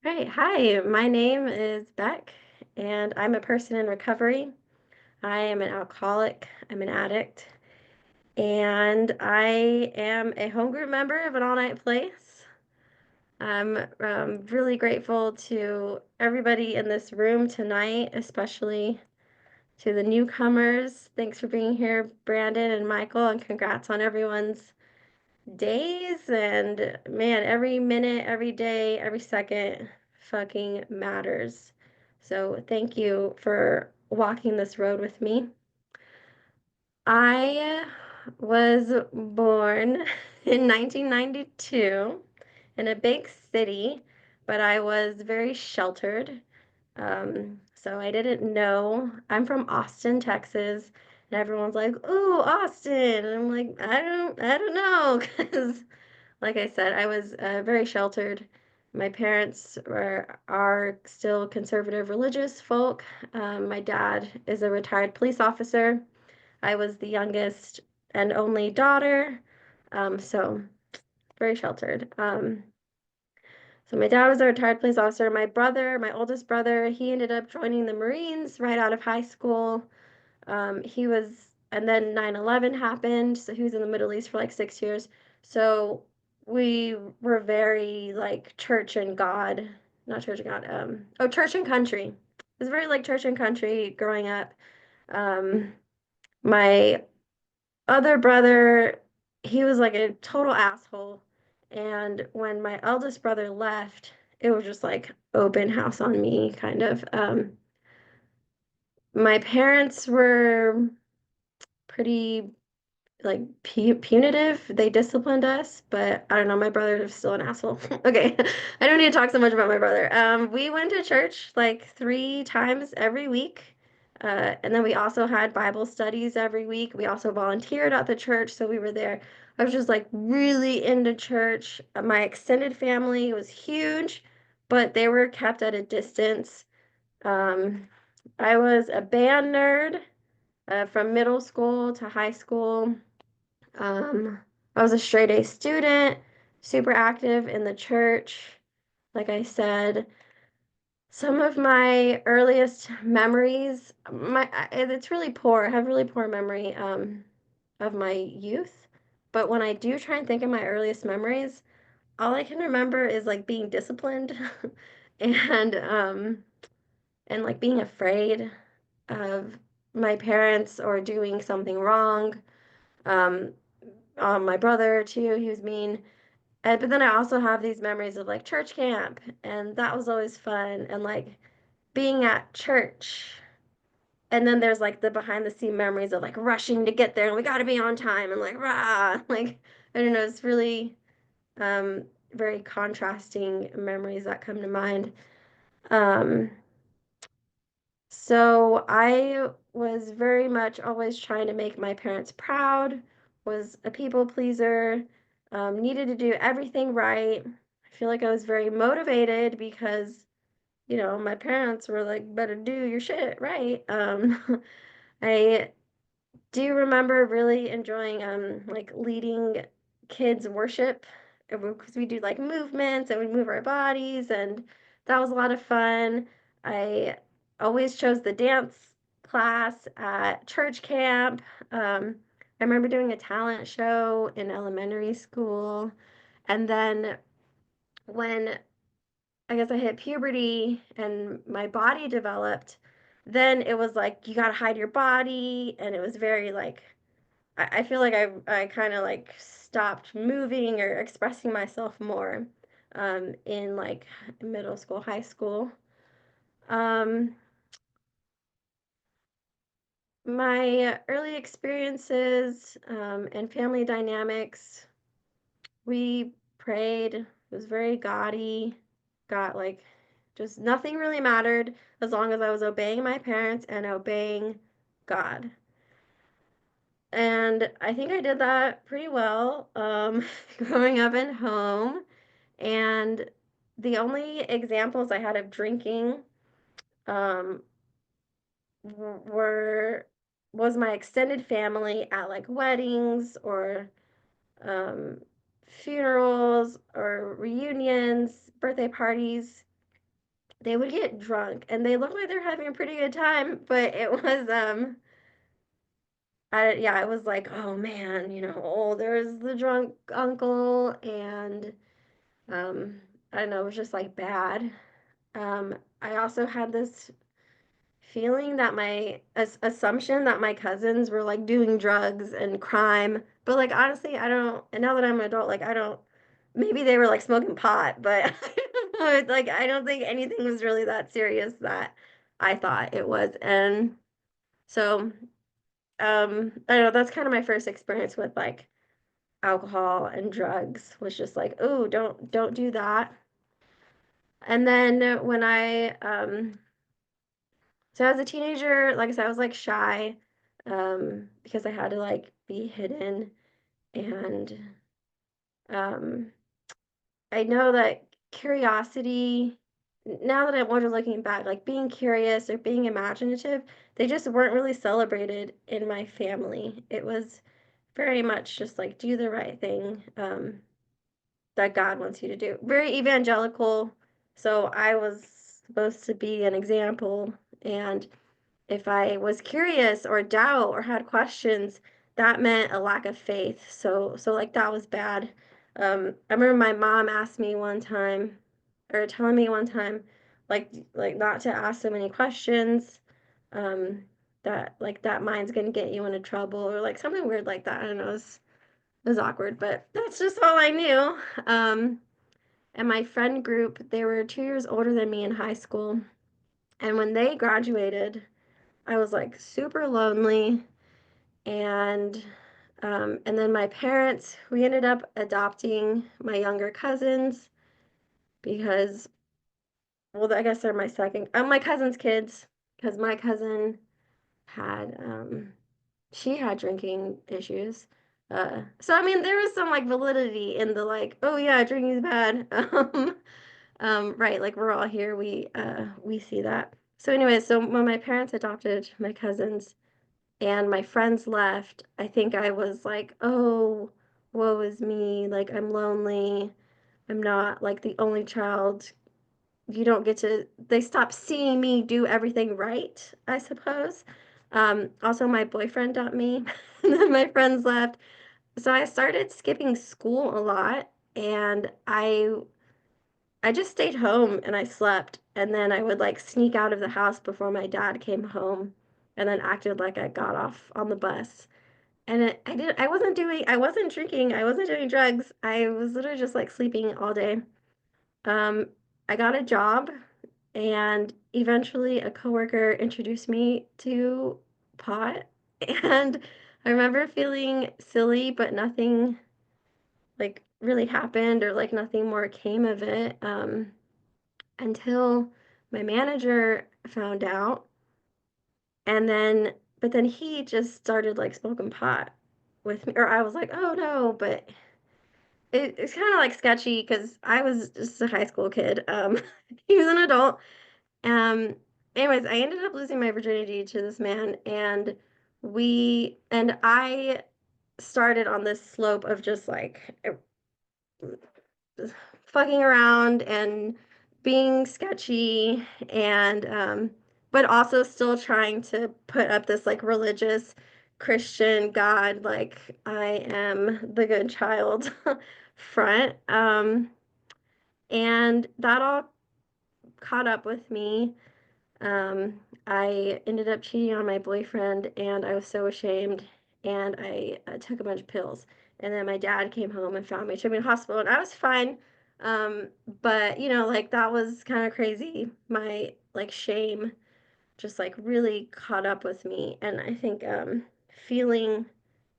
Right. Hi, my name is Beck, and I'm a person in recovery. I am an alcoholic, I'm an addict, and I am a home group member of an all-night place. I'm really grateful to everybody in this room tonight, especially to the newcomers. Thanks for being here, Brandon and Michael, and congrats on everyone's days. And man, every minute, every day, every second fucking matters. So thank you for walking this road with me. I was born in 1992 in a big city, but I was very sheltered. So I didn't know. I'm from Austin, Texas, and everyone's like, "Ooh, Austin." And I'm like, I don't know, because like I said, I was very sheltered. My parents are still conservative religious folk. My dad is a retired police officer. I was the youngest and only daughter, so very sheltered. So my dad was a retired police officer. My brother, my oldest brother, he ended up joining the Marines right out of high school. And then 9/11 happened, so he was in the Middle East for like 6 years. So we were very like church and God, not church and God, church and country. It was very like church and country growing up. Um, my other brother, he was like a total asshole. And when my eldest brother left, it was just like open house on me, kind of. My parents were pretty like punitive. They disciplined us, but I don't know. My brother is still an asshole. Okay, I don't need to talk so much about my brother. We went to church like 3 times every week. And then we also had Bible studies every week. We also volunteered at the church, so we were there. I was just like really into church. My extended family was huge, but they were kept at a distance. Um, I was a band nerd from middle school to high school. Um, I was a straight A student, super active in the church. Like I said, some of my earliest memories, it's really poor. I have really poor memory of my youth. But when I do try and think of my earliest memories, all I can remember is like being disciplined and and like being afraid of my parents or doing something wrong. Um, my brother too, he was mean. But then I also have these memories of like church camp, and that was always fun, and like being at church. And then there's like the behind the scene memories of like rushing to get there, and we got to be on time, and like rah, like I don't know, it's really um, very contrasting memories that come to mind. Um, So I was very much always trying to make my parents proud, was a people pleaser, needed to do everything right. I feel like I was very motivated because, my parents were like, better do your shit right. I do remember really enjoying like leading kids worship because we do like movements and we move our bodies, and that was a lot of fun. I always chose the dance class at church camp. I remember doing a talent show in elementary school, and then when I guess I hit puberty and my body developed, then it was like you gotta hide your body, and it was very like I feel like I kind of like stopped moving or expressing myself more in like middle school, high school. Um, my early experiences and family dynamics, we prayed. It was very gaudy. Got like just nothing really mattered as long as I was obeying my parents and obeying God. And I think I did that pretty well growing up in home. And the only examples I had of drinking um, were was my extended family at like weddings or um, funerals or reunions, birthday parties. they would get drunk and they looked like they're having a pretty good time, but it was yeah, it was like, oh man, oh, there's the drunk uncle, and um I don't know, it was just like bad. I also had this feeling that my assumption that my cousins were like doing drugs and crime, but like honestly, I don't. And now that I'm an adult, like I don't. Maybe they were like smoking pot, but I don't know. Like I don't think anything was really that serious that I thought it was. And so, I don't know. That's kind of my first experience with like alcohol and drugs. Was just like, oh, don't do that. And then when so as a teenager, like I said, I was like shy, because I had to like be hidden. And um, I know that curiosity, now that I'm older looking back, like being curious or being imaginative, they just weren't really celebrated in my family. It was very much just like do the right thing, that God wants you to do. Very evangelical. So I was supposed to be an example. And if I was curious or doubt or had questions, that meant a lack of faith. So like that was bad. I remember my mom asked me one time, or telling me one time, like not to ask so many questions. Um, that like that mind's gonna get you into trouble, or like something weird like that. I don't know. It was awkward, but that's just all I knew. And my friend group, they were 2 years older than me in high school, and when they graduated, I was like super lonely. And then my parents, we ended up adopting my younger cousins because, well, I guess they're my second, my cousin's kids, because my cousin had, she had drinking issues. So I mean, there was some like validity in the like, oh yeah, drinking is bad. Right, like we're all here, we see that. So anyway, so when my parents adopted my cousins, and my friends left, I think I was like, oh, woe is me. Like, I'm lonely. I'm not like the only child. You don't get to, they stopped seeing me do everything right, I suppose. Also, my boyfriend dumped me, and then my friends left. So I started skipping school a lot, and I just stayed home and I slept, and then I would like sneak out of the house before my dad came home, and then acted like I got off on the bus. And I wasn't drinking, I wasn't doing drugs. I was literally just like sleeping all day. Um, I got a job, and eventually a coworker introduced me to pot. And I remember feeling silly, but nothing like really happened, or like nothing more came of it, until my manager found out. And then, but then he just started like smoking pot with me, or I was like, oh no, but it's kind of like sketchy because I was just a high school kid. He was an adult. Um, Anyways, I ended up losing my virginity to this man, and I started on this slope of just like fucking around and being sketchy, and but also still trying to put up this like religious Christian God, like I am the good child front. And that all caught up with me. I ended up cheating on my boyfriend, and I was so ashamed. And I took a bunch of pills. And then my dad came home and found me, took me to the hospital, and I was fine. Um, but like that was kind of crazy. My like shame just like really caught up with me, and I think feeling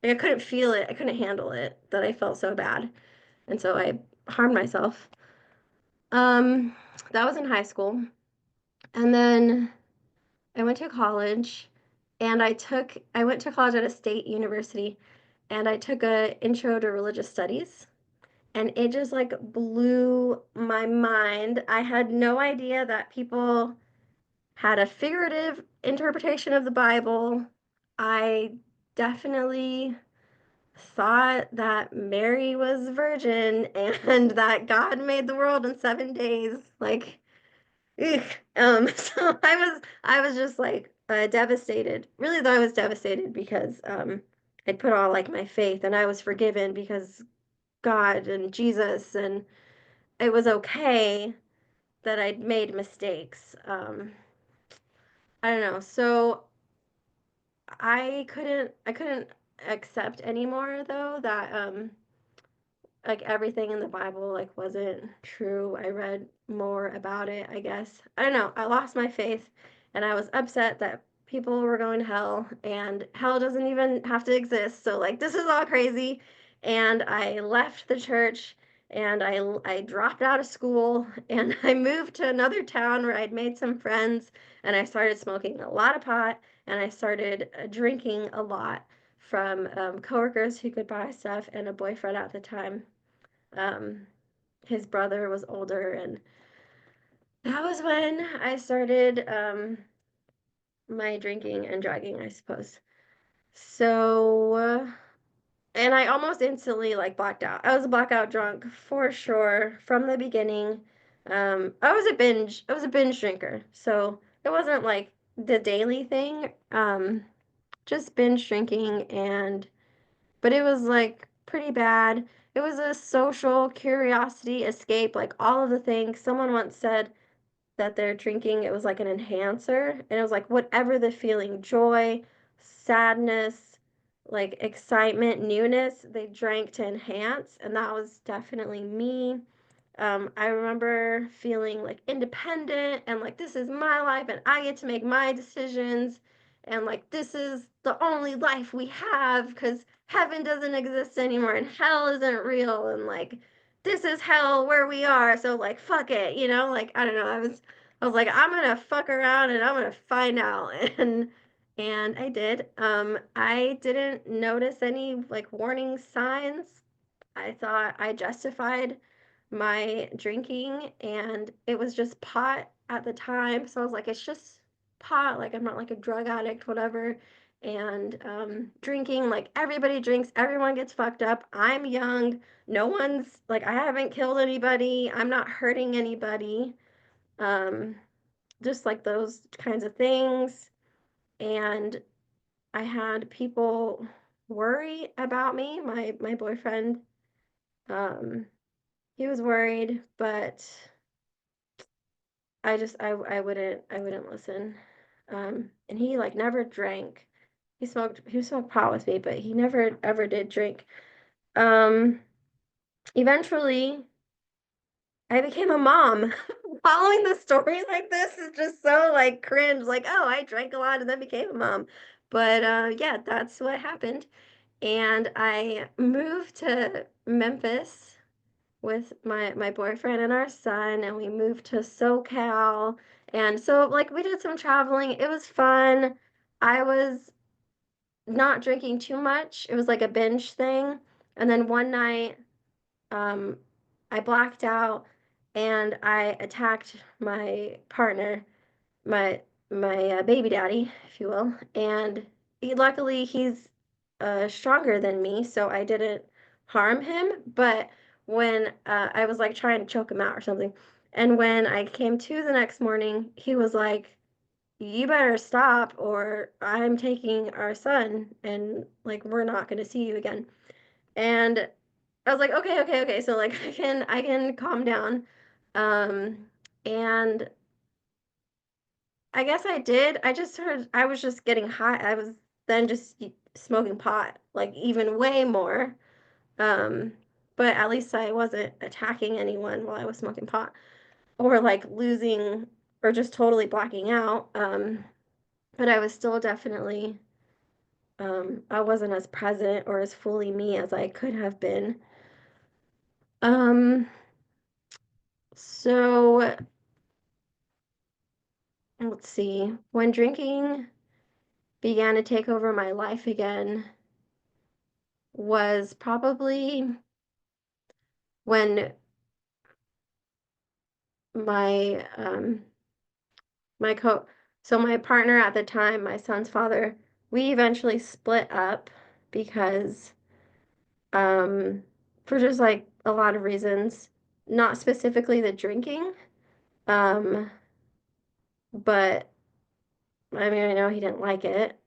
like I couldn't feel it, I couldn't handle it, that I felt so bad, and so I harmed myself. Um, that was in high school, and then I went to college, and I went to college at a state university, and I took a intro to religious studies, and it just like blew my mind. I had no idea that people had a figurative interpretation of the Bible. I definitely thought that Mary was a virgin and that God made the world in 7 days. Like Ugh. So I was just like devastated. Really though, I was devastated because I'd put all like my faith and I was forgiven because God and Jesus, and it was okay that I'd made mistakes. I don't know. So I couldn't accept anymore though that like everything in the Bible like wasn't true. I read more about it, I guess. I don't know. I lost my faith and I was upset that people were going to hell and hell doesn't even have to exist. So like this is all crazy. And I left the church and I dropped out of school and I moved to another town where I'd made some friends and I started smoking a lot of pot and I started drinking a lot from coworkers who could buy stuff and a boyfriend at the time. um, his brother was older, and that was when I started my drinking and drugging, I suppose. So, and I almost instantly like blacked out. I was a blackout drunk for sure from the beginning. I was a binge drinker, so it wasn't like the daily thing. Just binge drinking and but it was like pretty bad. It was a social curiosity escape, like all of the things. Someone once said that their drinking, it was like an enhancer, and it was like whatever the feeling, joy, sadness, like excitement, newness, they drank to enhance, and that was definitely me. I remember feeling like independent and like this is my life and I get to make my decisions and like this is the only life we have because heaven doesn't exist anymore and hell isn't real and like this is hell where we are. So like fuck it, like I don't know. I was like I'm gonna fuck around and I'm gonna find out and I did. I didn't notice any like warning signs. I thought I justified my drinking and it was just pot at the time. So I was like, it's just pot. Like, I'm not like a drug addict, whatever. And drinking, like, everybody drinks, everyone gets fucked up. I'm young. No one's like, I haven't killed anybody. I'm not hurting anybody. Um, just like those kinds of things. And I had people worry about me. My boyfriend, um, he was worried, but I wouldn't listen. And he like never drank. He smoked pot with me, but he never ever did drink. Um, Eventually I became a mom. Following the story like this is just so like cringe. Like, oh, I drank a lot and then became a mom. But yeah, that's what happened. And I moved to Memphis with my boyfriend and our son, and we moved to SoCal. And so like we did some traveling. It was fun. I was not drinking too much. It was like a binge thing. And then one night, um, I blacked out and I attacked my partner, my baby daddy, if you will. And luckily he's stronger than me, so I didn't harm him. But when I was like trying to choke him out or something, and when I came to the next morning, he was like, "You better stop, or I'm taking our son, and like we're not going to see you again." And I was like, "Okay, okay, okay." So like I can calm down. Um, and I guess I did. I was just getting high. I was then just smoking pot, like even way more. Um, but at least I wasn't attacking anyone while I was smoking pot or like losing or just totally blacking out. But I was still definitely, I wasn't as present or as fully me as I could have been. Um, so let's see. When drinking began to take over my life again, was probably when my my co so my partner at the time, my son's father, we eventually split up because um for just like a lot of reasons, not specifically the drinking. Um but I mean, I know he didn't like it.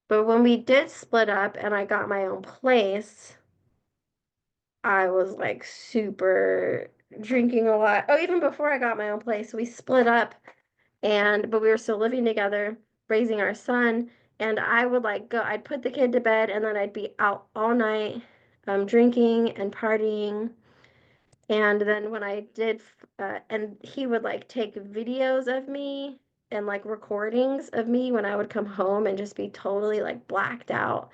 But when we did split up and I got my own place, I was like super drinking a lot. Oh, even before I got my own place, we split up and but we were still living together, raising our son, and I would like go, I'd put the kid to bed and then I'd be out all night drinking and partying. And then when I did, and he would like take videos of me and like recordings of me when I would come home and just be totally like blacked out.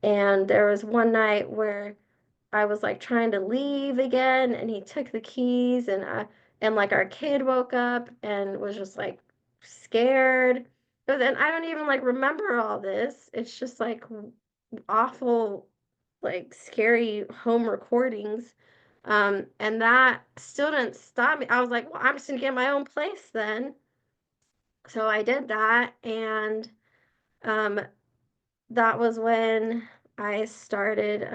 And there was one night where I was like trying to leave again, and he took the keys, and like our kid woke up and was just like scared. But then I don't even like remember all this. It's just like awful, like scary home recordings. And that still didn't stop me. I was like, well, I'm just gonna get my own place then. So I did that, and um, that was when I started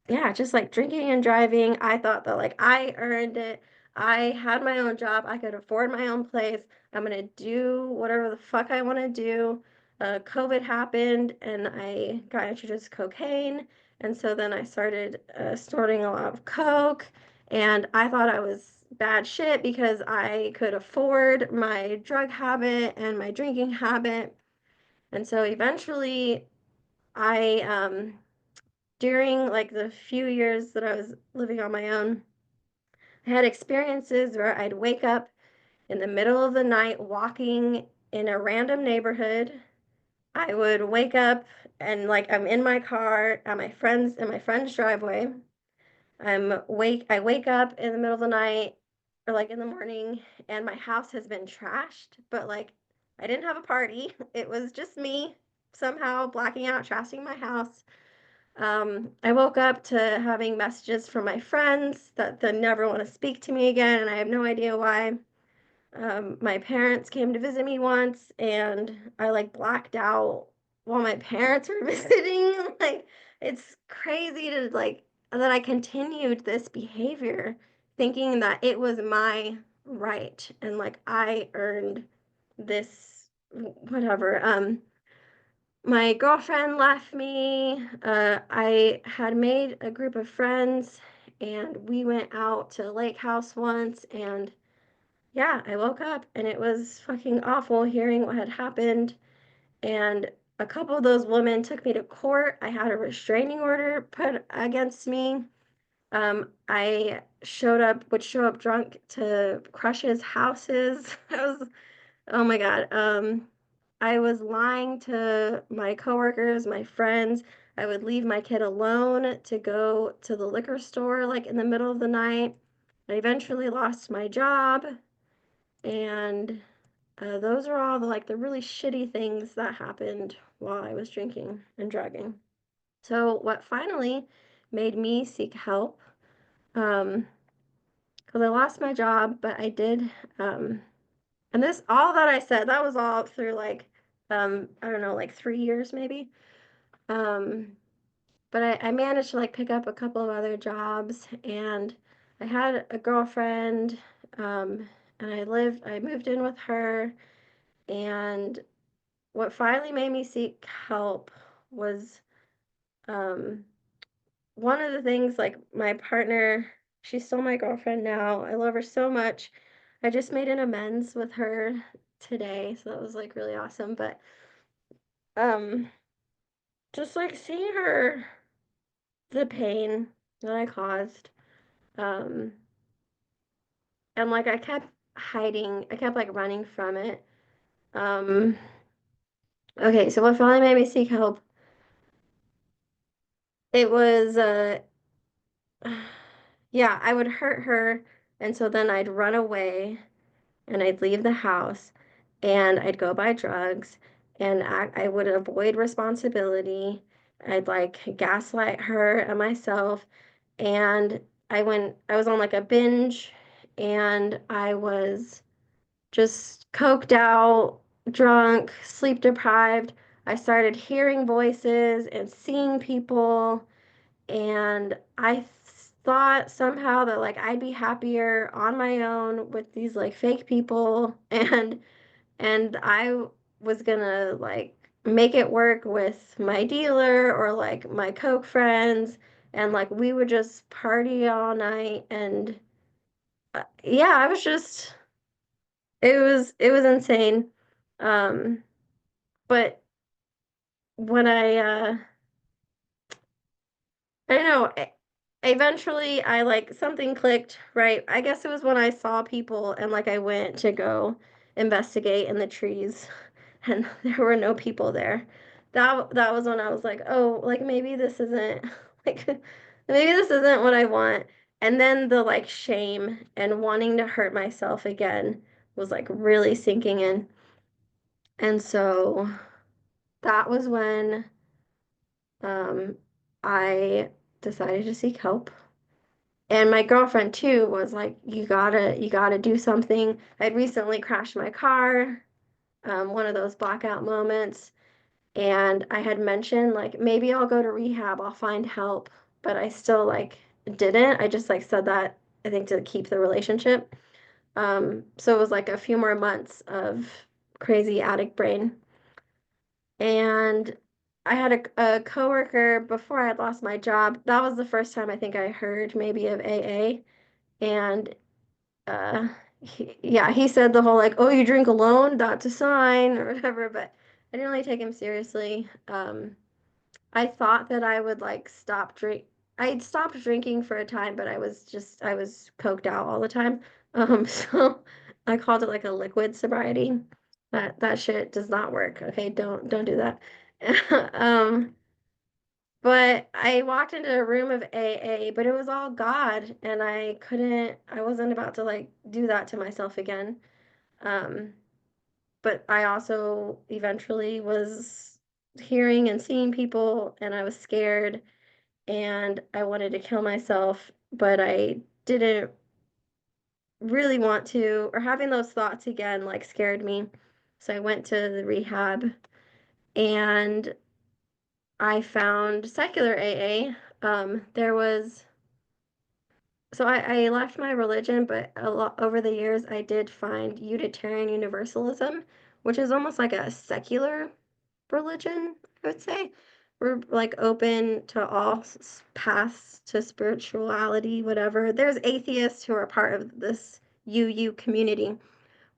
yeah, just like drinking and driving. I thought that like I earned it. I had my own job. I could afford my own place. I'm gonna do whatever the fuck I want to do. COVID happened and I got introduced to cocaine. And so then I started snorting a lot of coke. And I thought I was bad shit because I could afford my drug habit and my drinking habit. And so eventually I during like the few years that I was living on my own, I had experiences where I'd wake up in the middle of the night walking in a random neighborhood. I would wake up and like I'm in my car at my friend's driveway. I wake up in the middle of the night or like in the morning and my house has been trashed, but like I didn't have a party. It was just me somehow blacking out, trashing my house. I woke up to having messages from my friends that they never want to speak to me again, and I have no idea why. My parents came to visit me once, and I like blacked out while my parents were visiting. Like, it's crazy to like that I continued this behavior thinking that it was my right and like I earned this whatever. My girlfriend left me. I had made a group of friends and we went out to a lake house once. And yeah, I woke up and it was fucking awful hearing what had happened. And a couple of those women took me to court. I had a restraining order put against me. Would show up drunk to Crush's houses. I was Oh my God. I was lying to my coworkers, my friends. I would leave my kid alone to go to the liquor store like in the middle of the night. I eventually lost my job, and those are all the like the really shitty things that happened while I was drinking and drugging. So what finally made me seek help, um, because I lost my job, but I did and this, all that I said, that was all through like, I don't know, like 3 years maybe. Um, but I managed to like pick up a couple of other jobs and I had a girlfriend, and I moved in with her. And what finally made me seek help was, um, one of the things like my partner, she's still my girlfriend now. I love her so much. I just made an amends with her today, so that was like really awesome. But um just like seeing her, the pain that I caused, um and like I kept hiding, I kept like running from it. Um okay, so what finally made me seek help, it was yeah, I would hurt her and so then I'd run away and I'd leave the house and I'd go buy drugs and I would avoid responsibility. I'd like gaslight her and myself. And I was on like a binge and I was just coked out, drunk, sleep deprived. I started hearing voices and seeing people and thought somehow that like I'd be happier on my own with these like fake people and I was gonna like make it work with my dealer or like my Coke friends and like we would just party all night and yeah, I was just it was insane. Um, but when I don't know, eventually I like something clicked, right? I guess it was when I saw people and like I went to go investigate in the trees and there were no people there. That was when I was like, "Oh, like maybe this isn't like maybe this isn't what I want." And then the like shame and wanting to hurt myself again was like really sinking in. And so that was when um, I decided to seek help. And my girlfriend too was like, you gotta do something. I'd recently crashed my car, one of those blackout moments, and I had mentioned like maybe I'll go to rehab, I'll find help, but I still like didn't. I just like said that I think to keep the relationship. So it was like a few more months of crazy addict brain. And I had a coworker before I had lost my job. That was the first time I think I heard maybe of AA. And uh, yeah, he said the whole like, "Oh, you drink alone? That's a sign," or whatever. But I didn't really take him seriously. I thought that I would like stop drink. I'd stopped drinking for a time, but I was coked out all the time. So I called it like a liquid sobriety. That shit does not work. Okay, don't do that. Um, but I walked into a room of AA, but it was all God, and I wasn't about to like do that to myself again. Um, but I also eventually was hearing and seeing people, and I was scared, and I wanted to kill myself, but I didn't really want to, or having those thoughts again like scared me. So I went to the rehab and I found secular AA. There was so I left my religion, but a lot over the years I did find Unitarian Universalism, which is almost like a secular religion, I would say. We're like open to all paths to spirituality, whatever. There's atheists who are part of this UU community.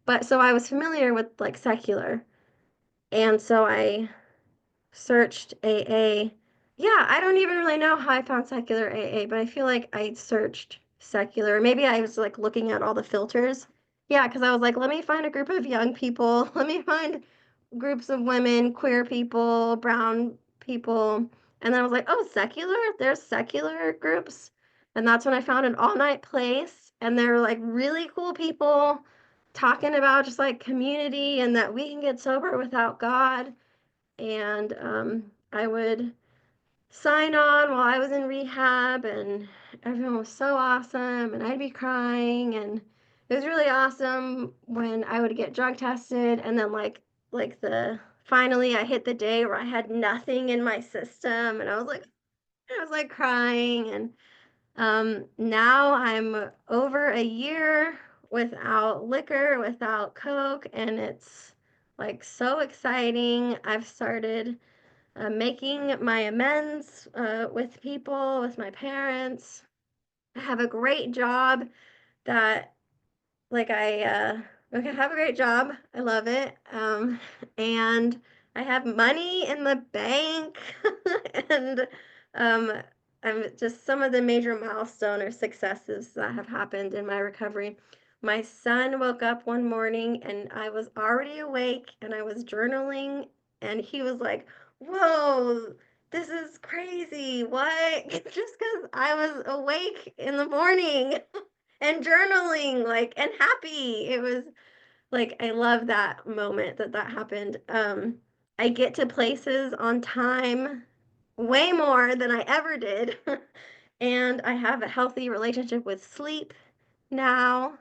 But so I was familiar with like secular. And so I searched AA. Yeah, I don't even really know how I found secular AA, but I feel like I searched secular. Maybe I was like looking at all the filters. Yeah, because I was like, let me find a group of young people. Let me find groups of women, queer people, brown people. And then I was like, oh, secular? There's secular groups. And that's when I found an all-night place. And there were like really cool people talking about just like community and that we can get sober without God. And I would sign on while I was in rehab, and everyone was so awesome, and I'd be crying, and it was really awesome when I would get drug tested, and then like the finally I hit the day where I had nothing in my system, and I was like crying, and now I'm over a year without liquor, without Coke, and it's like so exciting. I've started making my amends with people, with my parents. I have a great job that, like, okay, I have a great job. I love it. And I have money in the bank. And um, I'm just some of the major milestone or successes that have happened in my recovery. My son woke up one morning and I was already awake and I was journaling, and he was like, "Whoa, this is crazy. What?" Just because I was awake in the morning and journaling like and happy. It was like I love that moment that that happened. I get to places on time way more than I ever did. And I have a healthy relationship with sleep now.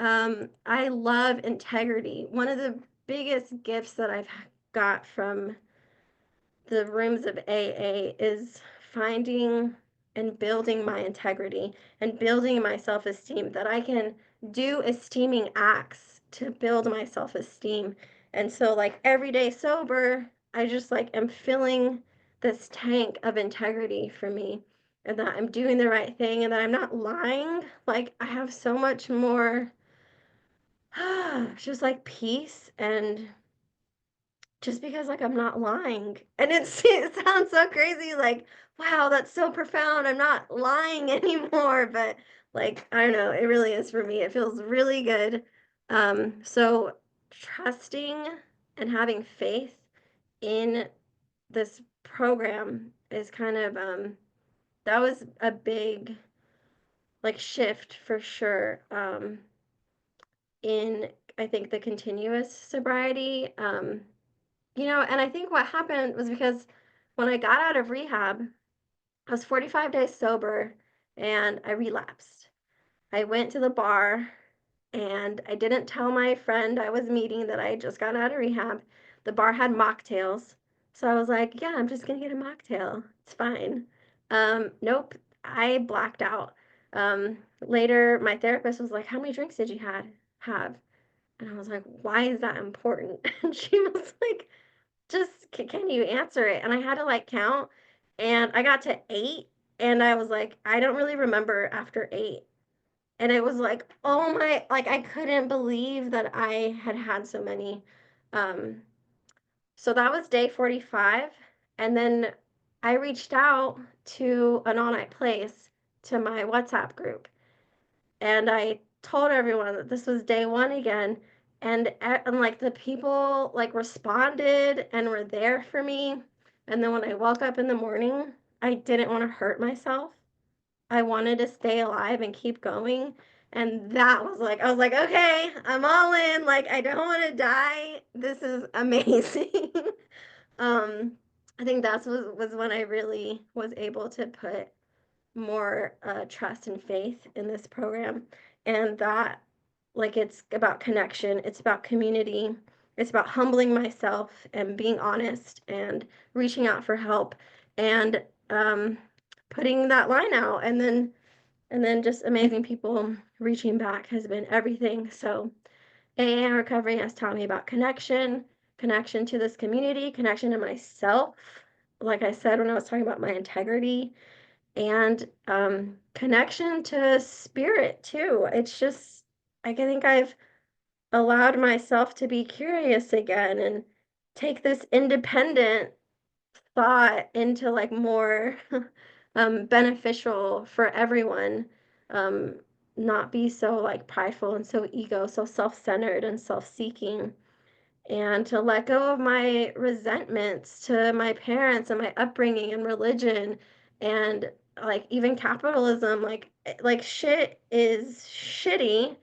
I love integrity. One of the biggest gifts that I've got from the rooms of AA is finding and building my integrity and building my self-esteem, that I can do esteeming acts to build my self-esteem. And so like every day sober, I just like am filling this tank of integrity for me, and that I'm doing the right thing and that I'm not lying. Like I have so much more just like peace, and just because like I'm not lying. And it sounds so crazy, like, wow, that's so profound. I'm not lying anymore, but like I don't know, it really is for me. It feels really good. So trusting and having faith in this program is kind of that was a big like shift for sure. In I think the continuous sobriety. And I think what happened was because when I got out of rehab, I was 45 days sober and I relapsed. I went to the bar and I didn't tell my friend I was meeting that I had just gotten out of rehab. The bar had mocktails. So I was like, yeah, I'm just gonna get a mocktail. It's fine. Nope, I blacked out. Later, my therapist was like, how many drinks did you have? And I was like, why is that important? And she was like, just can you answer it? And I had to like count, and I got to 8, and I was like, I don't really remember after 8. And it was like, oh my, like I couldn't believe that I had had so many. Um, so that was day 45. And then I reached out to an all night place, to my WhatsApp group, and I told everyone that this was day 1 again. And like the people like responded and were there for me. And then when I woke up in the morning, I didn't want to hurt myself. I wanted to stay alive and keep going. And that was like, I was like, okay, I'm all in. Like, I don't want to die. This is amazing. um, I think was when I really was able to put more trust and faith in this program. And that, like, it's about connection, it's about community, it's about humbling myself and being honest and reaching out for help, and putting that line out, and then just amazing people reaching back has been everything. So AA and recovery has taught me about connection to this community, connection to myself, like I said when I was talking about my integrity, and connection to spirit too. It's just, I think I've allowed myself to be curious again and take this independent thought into like more beneficial for everyone. Um, Not be so like prideful and so so self-centered and self-seeking, and to let go of my resentments to my parents and my upbringing and religion, and like even capitalism. Like shit is shitty,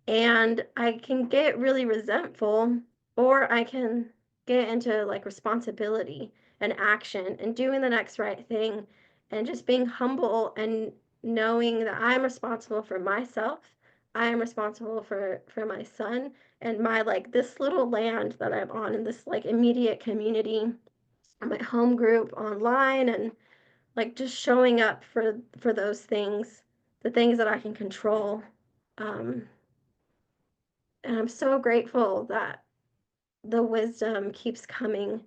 and I can get really resentful, or I can get into like responsibility and action and doing the next right thing, and just being humble and knowing that I'm responsible for myself. I am responsible for my son and my like this little land that I'm on in this like immediate community, my home group online, and like just showing up for those things, the things that I can control. Um, and I'm so grateful that the wisdom keeps coming,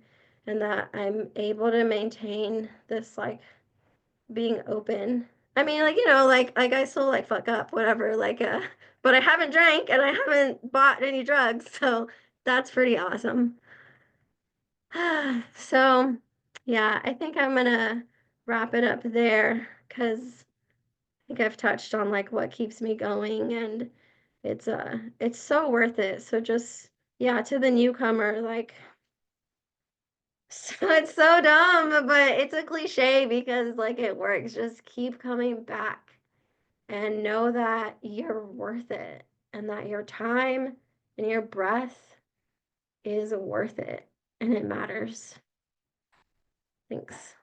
and that I'm able to maintain this like being open. I mean, like, like I still like fuck up, whatever, but I haven't drank and I haven't bought any drugs, so that's pretty awesome. So, yeah, I think I'm gonna wrap it up there, because think I've touched on like what keeps me going, and it's so worth it. So just, yeah, to the newcomer, like, so it's so dumb, but it's a cliche because like it works. Just keep coming back and know that you're worth it, and that your time and your breath is worth it, and it matters. Thanks.